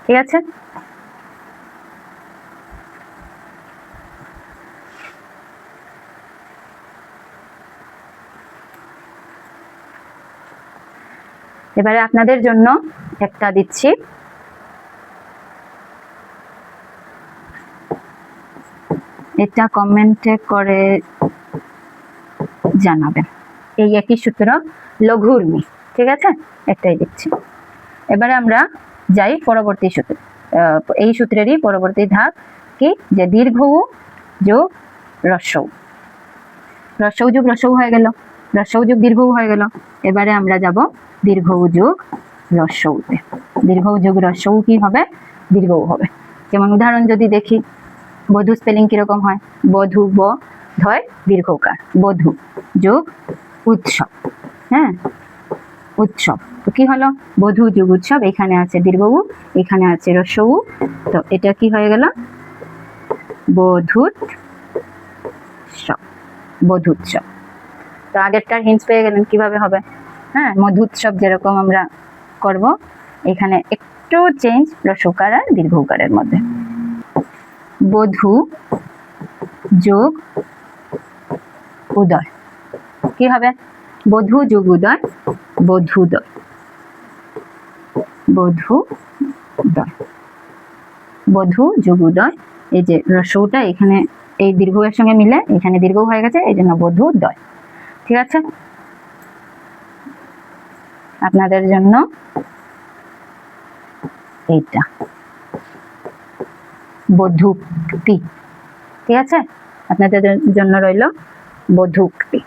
ঠিক আছে, এবারে আপনাদের জন্য একটা দিচ্ছি, এটা কমেন্টে করে জানাবেন। এই একই সূত্র, লঘু উর্মি। ঠিক আছে, একটাই দিচ্ছি। এবারে আমরা যাই পরবর্তী সূত্রে। এই সূত্রেরই পরবর্তী ধাপ কি, যে দীর্ঘ উ যোগ রস্বউ। রস্বউ যোগ রস্বউ হয়ে গেল, রস্বউ যোগ দীর্ঘ উ হয়ে গেল। এবারে আমরা যাব দীর্ঘ উ যোগ রস্বউতে। দীর্ঘ উ যোগ রস্বউ কি হবে? দীর্ঘ উ হবে। যেমন উদাহরণ যদি দেখি, বধূ স্পেলিং কিরকম হয়? বধূ, ব ধয় দীর্ঘকার, বধূ যোগ উৎসব। হ্যাঁ, উৎসব। তো কি হলো? বধূ যোগ উৎসব। এখানে আছে দীর্ঘ উ, এখানে আছে রস্বউ, তো এটা কি হয়ে গেল? বধূৎসব, বধূৎসব। তো আগেরটার হিন্টস পেয়ে গেলেন কিভাবে হবে। হ্যাঁ, মধুৎসব যেরকম আমরা করব, এখানে একটু চেঞ্জ রস্বকার আর দীর্ঘকারের মধ্যে। বধূ যোগ উদয় কি হবে? বধূ যোগ উদয়, বধূদয়। বধূ দয়, বধূ যোগ উদয়, এই যে রস্যটা এখানে এই দীর্ঘ এর সঙ্গে মিলে এখানে দীর্ঘ হয়ে গেছে, এই জন্য বধূ দয়। ঠিক আছে, আপনাদের জন্য এইটা বধূক্তি। ঠিক আছে, আপনাদের জন্য রইল বধূক্তি।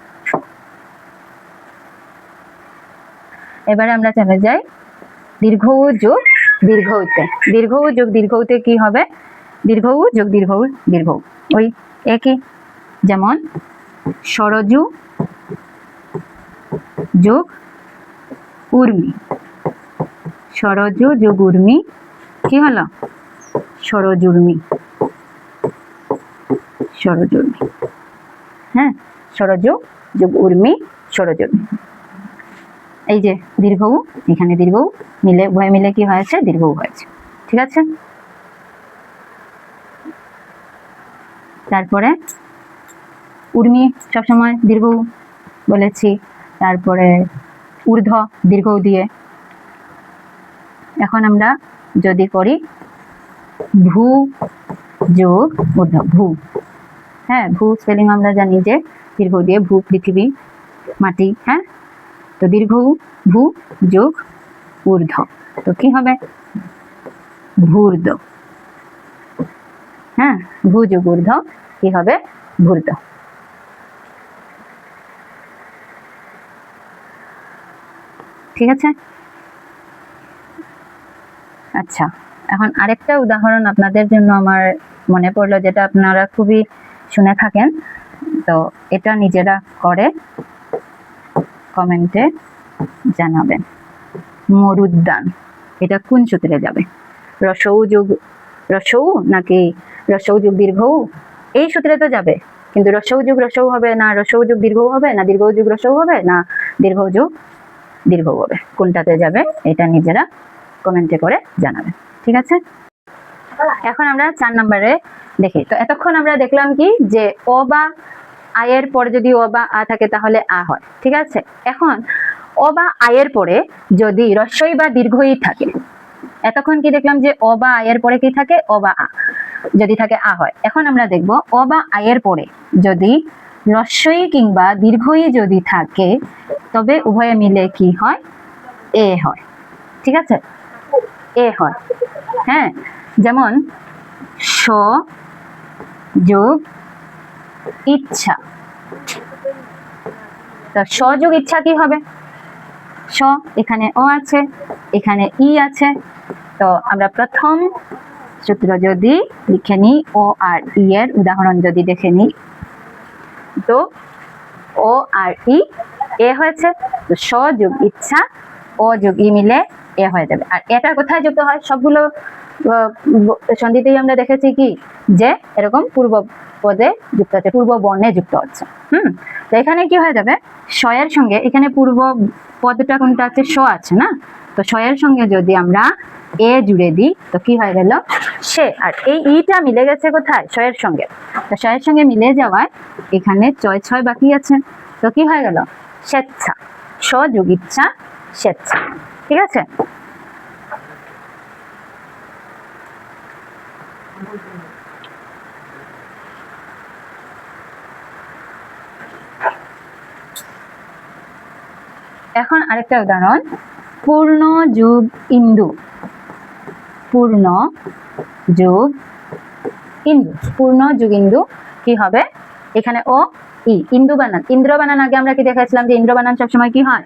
এবারে আমরা চলে যাই দীর্ঘ উ যোগ দীর্ঘ উতে। দীর্ঘ উ যোগ দীর্ঘ উতে কি হবে? দীর্ঘ উ যোগ দীর্ঘ উ দীর্ঘ উ, ওই একই। যেমন সরজু যোগ উর্মি, সরজু যোগ উর্মি কি হলো? সরজুর্মি, সরজুর্মি। হ্যাঁ, সরজু যোগ উর্মি, সরজুর্মি। এই যে দীর্ঘ উ, এখানে দীর্ঘ উ মিলে উভয় মিলে কি হয়েছে? দীর্ঘ উ হয়েছে। ঠিক আছে, তারপরে উর্মি সবসময় দীর্ঘ উ বলেছি, তারপরে ঊর্ধ্ব দীর্ঘ উ দিয়ে। এখন আমরা যদি করি ভূ যোগ ঊর্ধ্ব, ভূ। হ্যাঁ, ভূ স্পেলিং আমরা জানি যে দীর্ঘ দিয়ে, ভূ পৃথিবী, মাটি। হ্যাঁ, তো দীর্ঘ উ, ভূ যোগ ঊর্ধ্ব, তো কি হবে? ভূর্ধ্ব। হ্যাঁ, ভূ যোগ ঊর্ধ্ব কি হবে? ভূর্ধ্ব। ঠিক আছে, আচ্ছা, এখন আরেকটা উদাহরণ আপনাদের জন্য আমার মনে পড়লো, যেটা আপনারা খুবই শুনে থাকেন, তো এটা নিজেরা করে কমেন্টে জানাবেন। মরুদ্যান, এটা কোন সূত্রে যাবে? রসৌ যোগ রসৌ নাকি রসৌ যোগ দীর্ঘ উ? এই সূত্রে তো যাবে, কিন্তু রসৌ যোগ রসৌ হবে না, রসৌ যোগ দীর্ঘ হবে না, দীর্ঘ যোগ রসৌ হবে না, দীর্ঘ যোগ দীর্ঘ হবে, কোনটাতে যাবে এটা নিজেরা কমেন্টে করে জানাবেন। ঠিক আছে, এখন আমরা 4 নম্বরে দেখি। তো এতক্ষণ আমরা দেখলাম কি, যে অ বা আয়ের পরে যদি অ বা আ থাকে তাহলে আ হয়। ঠিক আছে, এখন অ বা আয়ের পরে যদি রস্বই বা দীর্ঘই থাকে, এতক্ষণ কি দেখলাম যে অ বা আয়ের পরে কি থাকে? অ বা আ, যদি থাকে আ হয়। এখন আমরা দেখব অ বা আয়ের পরে যদি রস্বই কিংবা দীর্ঘই যদি থাকে, তবে উভয়ে মিলে কি হয়? এ হয়। ঠিক আছে, এ হয়। হ্যাঁ, যেমন স যোগ ইচ্ছা, তো স যোগ ইচ্ছা কি হবে? স, এখানে অ আছে, এখানে ই আছে, তো আমরা প্রথম সূত্র যদি লিখে নিই, ও আর ই এর উদাহরণ যদি দেখে নিই, তো ও আর ই এ হয়েছে, তো স যোগ ইচ্ছা, ও যোগ ই মিলে এ হয়ে যাবে। আর এটা কোথায় যুক্ত হয়? সবগুলো সন্ধিতেই আমরা দেখেছি কি, যে এরকম পূর্ব পদে যুক্ত হচ্ছে, পূর্ব বর্ণে যুক্ত হচ্ছে। তো এখানে কি হয়ে যাবে? স এর সঙ্গে, এখানে পূর্ব পদটা কোনটা আছে? স আছে না, তো স এর সঙ্গে যদি আমরা এ জুড়ে দিই, তো কি হয়ে গেল? সে। আর এই ইটা মিলে গেছে কোথায়? স এর সঙ্গে, তো স এর সঙ্গে মিলে যাওয়ায় এখানে ছয় ছয় বাকি আছে, তো কি হয়ে গেল? স্বেচ্ছা। স যোগ ইচ্ছা, স্বেচ্ছা। ঠিক আছে, এখন আরেকটা উদাহরণ, পূর্ণ যোগ ইন্দু। পূর্ণ যোগ ইন্দু, পূর্ণ যোগ ইন্দু কি হবে? এখানে ও ই, ইন্দু বানান, ইন্দ্র বানান আগে আমরা কি দেখাচ্ছিলাম, যে ইন্দ্র বানান সবসময় কি হয়?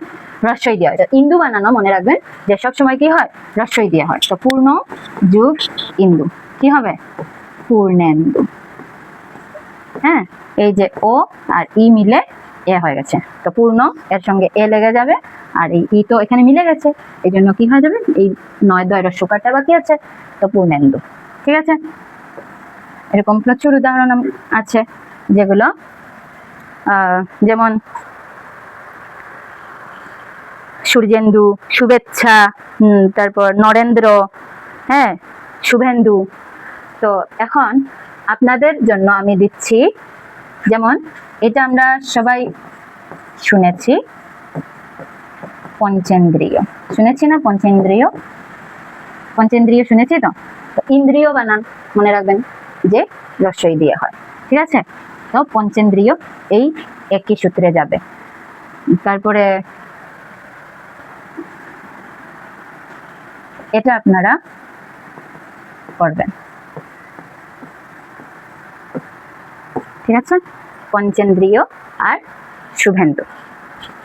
রস্বই দেওয়া হয়। ইন্দু বানানো মনে রাখবেন যে সবসময় কি হয়? রস্বই দেওয়া হয়। তো পূর্ণ যোগ ইন্দু কি হবে? পূর্ণেন্দু। হ্যাঁ, এই যে ও আর ই মিলে এ হয়ে গেছে, তো পূর্ণ এর সঙ্গে এ লেগে যাবে, আর এই ই তো এখানে মিলে গেছে, এই জন্য কি হয়ে যাবে? এই 9 র সুকারটা বাকি আছে, তো পূর্ণেন্দু। ঠিক আছে, এরকম প্রচুর উদাহরণ আছে, যেগুলো যেমন সূর্যেন্দু, শুভেচ্ছা, তারপর নরেন্দ্র, হ্যাঁ, শুভেন্দু। তো এখন আপনাদের জন্য আমি দিচ্ছি, যেমন এটা আমরা সবাই শুনেছি, পঞ্চেন্দ্রিয়, শুনেছি না? পঞ্চেন্দ্রিয়, পঞ্চেন্দ্রিয় শুনেছি তো, তো ইন্দ্রিয় বানান মনে রাখবেন যে রস্বই দিয়ে হয়, ঠিক আছে। তো পঞ্চেন্দ্রিয় এই একই সূত্রে যাবে। তারপরে এটা আপনারা করবেন, ঠিক আছে। পঞ্চেন্দ্রিয় আর শুভেন্দু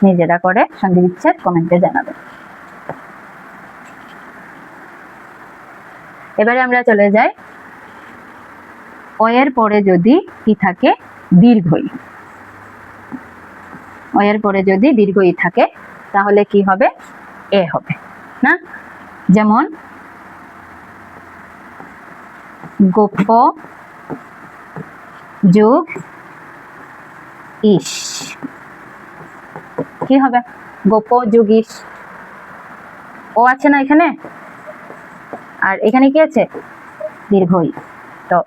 নিজেরা করে সন্ধি বিচ্ছেদ কমেন্টে জানাবেন। এবারে আমরা চলে যাই অয়ের পরে যদি কি থাকে, দীর্ঘই। অয়ের পরে যদি দীর্ঘই থাকে তাহলে কি হবে, এ হবে না। যেমন গোপ যোগ ইস, কি হবে, গোপ যোগ ইস। ও আছে না এখানে, আর এখানে কি আছে, দীর্ঘই। তো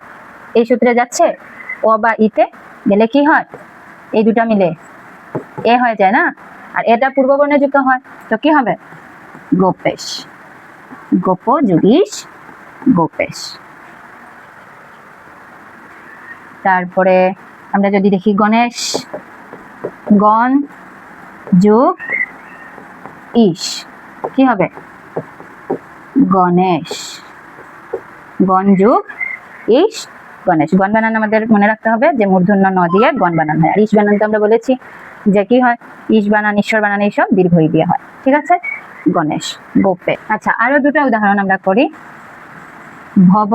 এই সূত্রে যাচ্ছে, ও বা ইতে গেলে কি হয়, এই দুটা মিলে এ হয়ে যায় না, আর এটা পূর্ববর্ণে যুক্ত হয়, তো কি হবে, গোপেশ। গোপ যোগীশ গোপেশ। তারপরে আমরা যদি দেখি গণেশ, গণ যোগ ইস, কি হবে, গণেশ। গণ যোগ ইস গণেশ। গণ বানান আমাদের মনে রাখতে হবে যে মূর্ধন্য ন দিয়ে গণ বানান হয়, আর ইস বানান তো আমরা বলেছি যে কি হয়, ইস বানান ঈশ্বর বানান এইসব দীর্ঘই দিয়ে হয়, ঠিক আছে। গণেশ, গোপে। আচ্ছা, আরো দুটো উদাহরণ আমরা করি। ভব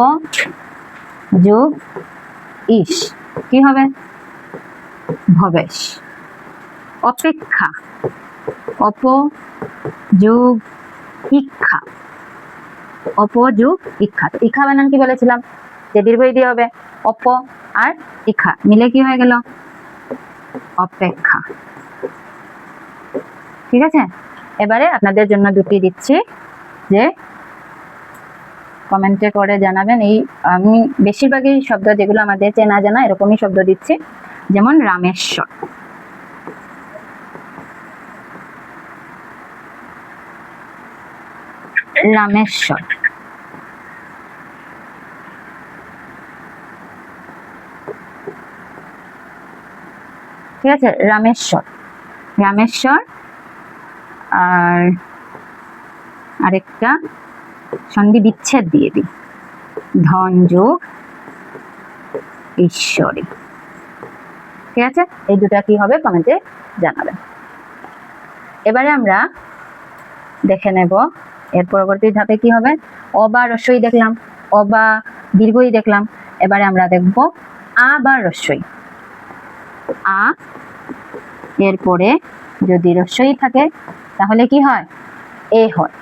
যোগ ইস, কি হবে, ভবেশ। অপেক্ষা, অপ যোগ ইক্ষা, অপ যোগ ইক্ষা। তো ইক্ষা বানান কি বলেছিলাম যে দীর্ঘই দিয়ে হবে, অপ আর ইক্ষা মিলে কি হয়ে গেল, অপেক্ষা, ঠিক আছে। এবারে আপনাদের জন্য দুটি দিচ্ছি, যে কমেন্টে করে জানাবেন। এই আমি বেশিরভাগই শব্দ যেগুলো আমাদের চেনা জানা এরকমই শব্দ দিচ্ছি। যেমন রামেশ্বর, রামেশ্বর। ঠিক আছে, রামেশ্বর, রামেশ্বর। আর আরেকটা সন্ধি বিচ্ছেদ দিয়ে দিই, ধন যোগ ঈশ্বরী, ঠিক আছে। এই দুটা কি হবে কমেন্টে জানাবেন। এবারে আমরা দেখে নেব এর পরবর্তী ধাপে কি হবে। অ বা রস্বই দেখলাম, অ বা দীর্ঘই দেখলাম। এবারে আমরা দেখব আ বা রস্বই। আ এর পরে যদি রস্বই থাকে তাহলে কি হয়, এ হয়।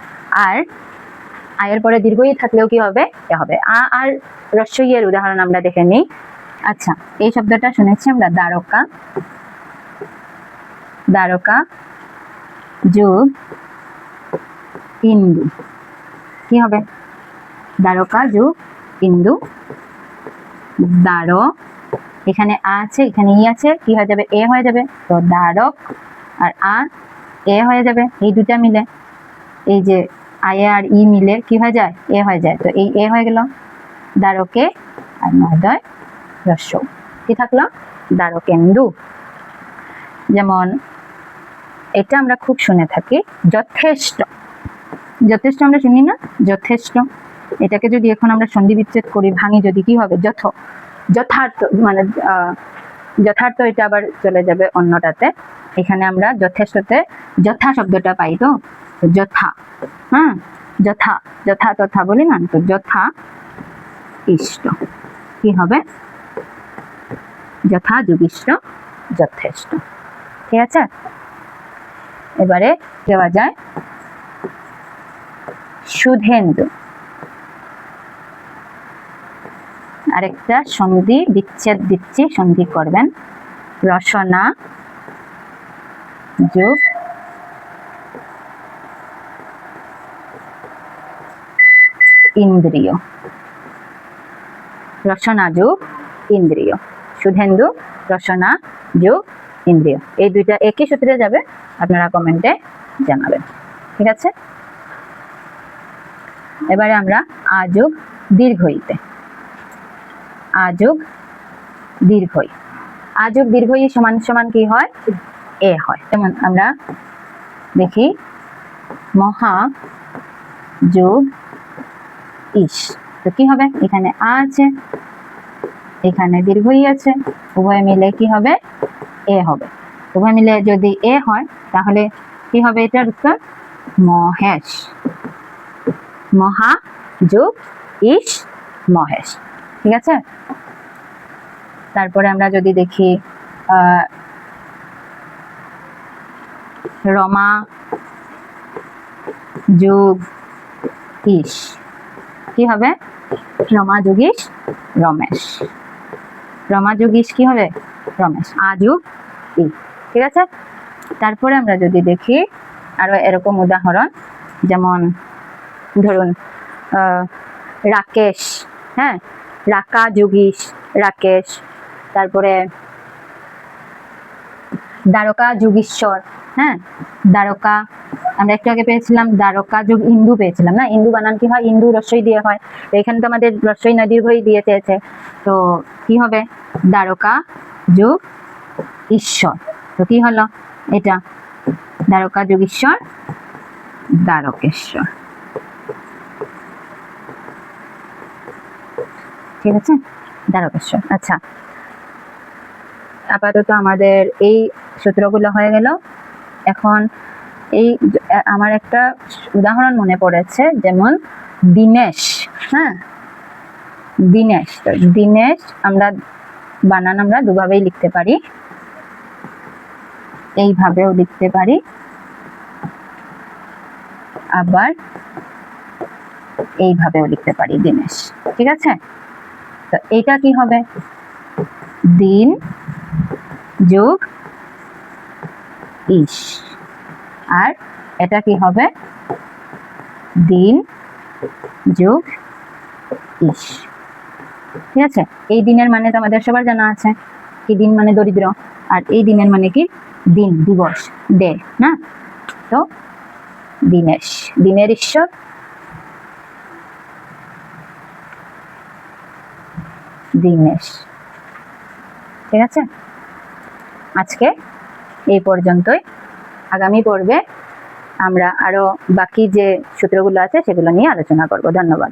আর আয়ের পরে দীর্ঘই থাকলেও কি হবে, এ হবে। আ আর রস্বই এর উদাহরণ আমরা দেখে নিই। আচ্ছা, এই শব্দটা শুনেছি আমরা, দ্বারকা। দ্বারকা যোগ ইন্দু, কি হবে, দ্বারকা যোগ ইন্দু। দ্বার, এখানে আ আছে এখানে ই আছে, কি হয়ে যাবে, এ হয়ে যাবে। তো দ্বারক আর আ এ হয়ে যাবে, এই দুটা মিলে, এই যে আয়ে আর ই মিলে কি হয়ে যায়, এ হয়ে যায়। তো এই এ হয়ে গেল, দ্বারকে আর মহোদয় রস্য, কি থাকলো, দ্বারকেন্দু। যেমন এটা আমরা খুব শুনে থাকি, যথেষ্ট। যথেষ্ট আমরা শুনি না, যথেষ্ট। এটাকে যদি এখন আমরা সন্ধি বিচ্ছেদ করি, ভাঙি, যদি কি হবে, যথার্থ, মানে যথার্থ, এটা আবার চলে যাবে অন্যটাতে। এখানে আমরা যথেষ্টতে যথা শব্দটা পাই, তো যথা, হ্যাঁ, যথা, যথা তথা বলি না, তো যথা ইষ্ট, কি হবে, যথা যুগিষ্ট যথেষ্ট, ঠিক আছে। এবারে দেওয়া যায় সুধেন্দু। আরেকটা সন্ধি বিচ্ছেদ দিচ্ছি, সন্ধি করবেন। রসনা যোগ ইন্দ্রিয়, রসনা যোগ ইন্দ্রিয়। সুধেন্দু, রসনা যোগ ইন্দ্রিয়, এই দুইটা একই সূত্রে যাবে, আপনারা কমেন্টে জানাবেন, ঠিক আছে। এবারে আমরা আ যোগ দীর্ঘইতে, আ যোগ দীর্ঘই, আ যোগ দীর্ঘই সমান সমান কি হয়? এ হয়। যেমন আমরা দেখি মহা যোগ ইস, তো কি হবে? এখানে আ আছে, এখানে দীর্ঘই আছে, উভয় মিলে কি হবে? এ হবে। উভয় মিলে যদি এ হয় তাহলে কি হবে এটার উত্তর? মহেশ। মহা যোগ ইস মহেশ। ঠিক আছে? তারপরে আমরা যদি দেখি রমা যোগ ইস, কি হবে? রমা যোগ ইস রমেশ। রমা যোগ ইস কি হবে? রমেশ। আ যোগ ই। ঠিক আছে? তারপরে আমরা যদি দেখি আরো এরকম উদাহরণ, যেমন ধরুন রাকেশ, হ্যাঁ, রাকা যোগিস রাকেশ। তারপরে দ্বারকা যোগীশ্বর, হ্যাঁ, দ্বারকা আমরা একটু আগে পেয়েছিলাম, দ্বারকা যোগ ইন্দু পেয়েছিলাম না? ইন্দু বানান কি হয়? ইন্দু রস্বই দিয়ে হয়। এখানে তো আমাদের রস্বই না দীর্ঘই দিয়ে চেয়েছে, তো কি হবে? দ্বারকা যোগ ঈশ্বর। তো কি হলো এটা? দ্বারকা যোগ ঈশ্বর দ্বারকেশ্বর। ঠিক আছে? দ্বারকেশ্বর। আচ্ছা, আপাতত আমাদের এই সূত্রগুলো হয়ে গেল। এখন এই আমার একটা উদাহরণ মনে পড়েছে, যেমন দিনেশ, হ্যাঁ, দিনেশ। তো দিনেশ আমরা বানান আমরা দুভাবেই লিখতে পারি, এইভাবেও লিখতে পারি, আবার এইভাবেও লিখতে পারি দিনেশ। ঠিক আছে? তো এইটা কি হবে? দিন যোগ ইস। আর এটা কি হবে? দিন যোগ ইস। ঠিক আছে? এই দিনের মানে তো আমাদের সবার জানা আছে, কি? দিন মানে দরিদ্র, আর এই দিনের মানে কি? দিন, দিবস, ডে, না? তো দিনেশ, দিনের ঈশ্বর দিনেশ। ঠিক আছে? আজকে এই পর্যন্তই। আগামী পর্বে আমরা আরো বাকি যে সূত্রগুলো আছে সেগুলো নিয়ে আলোচনা করব। ধন্যবাদ।